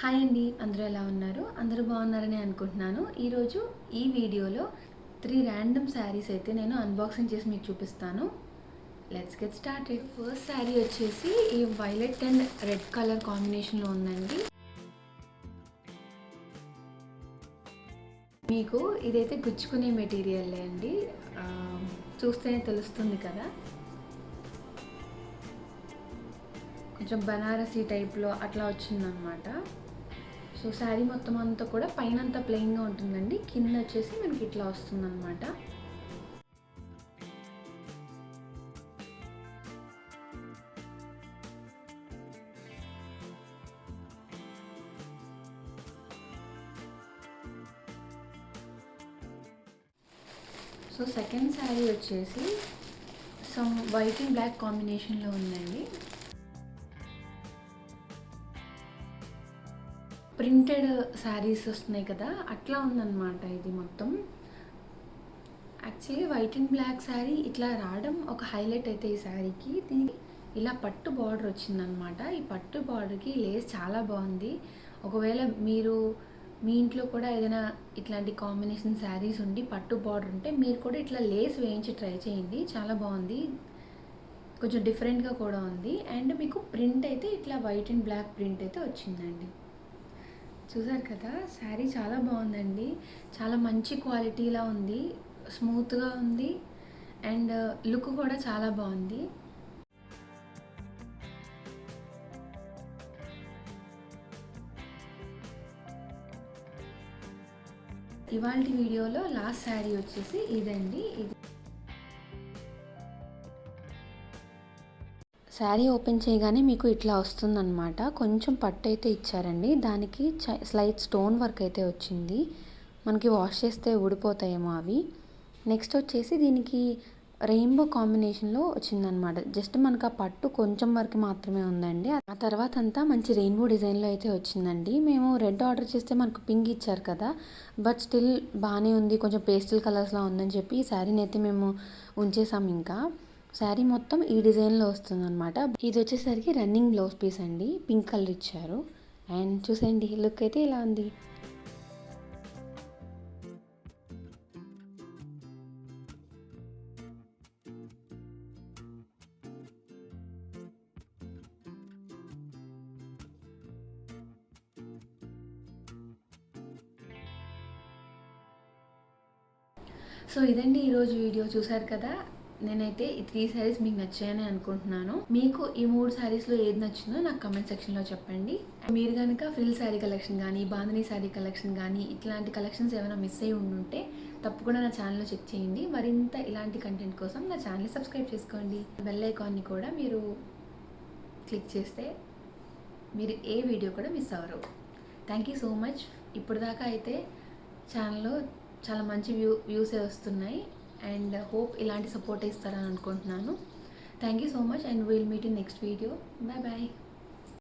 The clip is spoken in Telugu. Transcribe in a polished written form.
హాయ్ అండి, అందరూ ఎలా ఉన్నారు? అందరూ బాగున్నారని అనుకుంటున్నాను. ఈరోజు ఈ వీడియోలో 3 ర్యాండమ్ శారీస్ అయితే నేను అన్బాక్సింగ్ చేసి మీకు చూపిస్తాను. Let's get started. First sari వచ్చేసి ఈ వైలెట్ అండ్ రెడ్ కలర్ కాంబినేషన్లో ఉందండి. మీకు ఇదైతే గుచ్చుకునే మెటీరియల్ అండి, చూస్తేనే తెలుస్తుంది కదా. కొంచెం బనారసీ టైప్లో అట్లా వచ్చిందనమాట. సో శారీ మొత్తం అంతా కూడా పైన అంతా ప్లెయిన్గా ఉంటుందండి, కింద వచ్చేసి మనకి ఇట్లా వస్తుందన్నమాట. సో సెకండ్ శారీ వచ్చేసి సమ్ వైట్ అండ్ బ్లాక్ కాంబినేషన్లో ఉందండి. ప్రింటెడ్ శారీస్ వస్తున్నాయి కదా, అట్లా ఉందన్నమాట ఇది మొత్తం. Actually white and black sari ఇట్లా రావడం ఒక హైలైట్ అయితే ఈ శారీకి. దీనికి ఇలా పట్టు బార్డర్ వచ్చిందనమాట. ఈ పట్టు బార్డర్కి లేస్ చాలా బాగుంది. ఒకవేళ మీరు మీ ఇంట్లో కూడా ఏదైనా ఇట్లాంటి కాంబినేషన్ శారీస్ ఉండి పట్టు బార్డర్ ఉంటే మీరు కూడా ఇట్లా లేస్ వేయించి ట్రై చేయండి, చాలా బాగుంది. కొంచెం డిఫరెంట్గా కూడా ఉంది. అండ్ మీకు ప్రింట్ అయితే ఇట్లా వైట్ అండ్ బ్లాక్ ప్రింట్ అయితే వచ్చిందండి. చూసారు కదా, శారీ చాలా బాగుందండి. చాలా మంచి క్వాలిటీలా ఉంది, స్మూత్గా ఉంది అండ్ లుక్ కూడా చాలా బాగుంది. ఇవాళ వీడియోలో లాస్ట్ శారీ వచ్చేసి ఇదండి. ఇది శారీ ఓపెన్ చేయగానే మీకు ఇట్లా వస్తుందన్నమాట. కొంచెం పట్టు అయితే ఇచ్చారండి, దానికి స్లైట్ స్టోన్ వర్క్ అయితే వచ్చింది. మనకి వాష్ చేస్తే ఊడిపోతాయేమో అవి. నెక్స్ట్ వచ్చేసి దీనికి రెయిన్బో కాంబినేషన్లో వచ్చిందనమాట. జస్ట్ మనకు ఆ పట్టు కొంచెం వరకు మాత్రమే ఉందండి. ఆ తర్వాత అంతా మంచి రెయిన్బో డిజైన్లో అయితే వచ్చిందండి. మేము రెడ్ ఆర్డర్ చేస్తే మనకు పింక్ ఇచ్చారు కదా, బట్ స్టిల్ బాగానే ఉంది, కొంచెం పేస్టల్ కలర్స్లో ఉందని చెప్పి ఈ శారీని అయితే మేము ఉంచేసాం. ఇంకా శారీ మొత్తం ఈ డిజైన్లో వస్తుందన్నమాట. ఇది వచ్చేసరికి రన్నింగ్ బ్లౌజ్ పీస్ అండి, పింక్ కలర్ ఇచ్చారు. అండ్ చూసేయండి, లుక్ అయితే ఇలా ఉంది. సో ఇదండి ఈరోజు వీడియో. చూసారు కదా, నేనైతే ఈ 3 శారీస్ మీకు నచ్చాయని అనుకుంటున్నాను. మీకు ఈ 3 శారీస్లో ఏది నచ్చిందో నాకు కమెంట్ సెక్షన్లో చెప్పండి. మీరు కనుక ఫ్రిల్ శారీ కలెక్షన్ కానీ, బాంధనీ శారీ కలెక్షన్ కానీ, ఇట్లాంటి కలెక్షన్స్ ఏమైనా మిస్ అయ్యి ఉండుంటే తప్పకుండా నా ఛానల్లో చెక్ చేయండి. మరింత ఇలాంటి కంటెంట్ కోసం నా ఛానల్ని సబ్స్క్రైబ్ చేసుకోండి. బెల్ ఐకాన్ని కూడా మీరు క్లిక్ చేస్తే మీరు ఏ వీడియో కూడా మిస్ అవ్వరు. Thank you so much. ఇప్పుడు దాకా అయితే ఛానల్లో చాలా మంచి వ్యూసే వస్తున్నాయి అండ్ హోప్ ఇలాంటి సపోర్ట్ ఇస్తారని అనుకుంటున్నాను. Thank you so much and will meet in next video. Bye bye.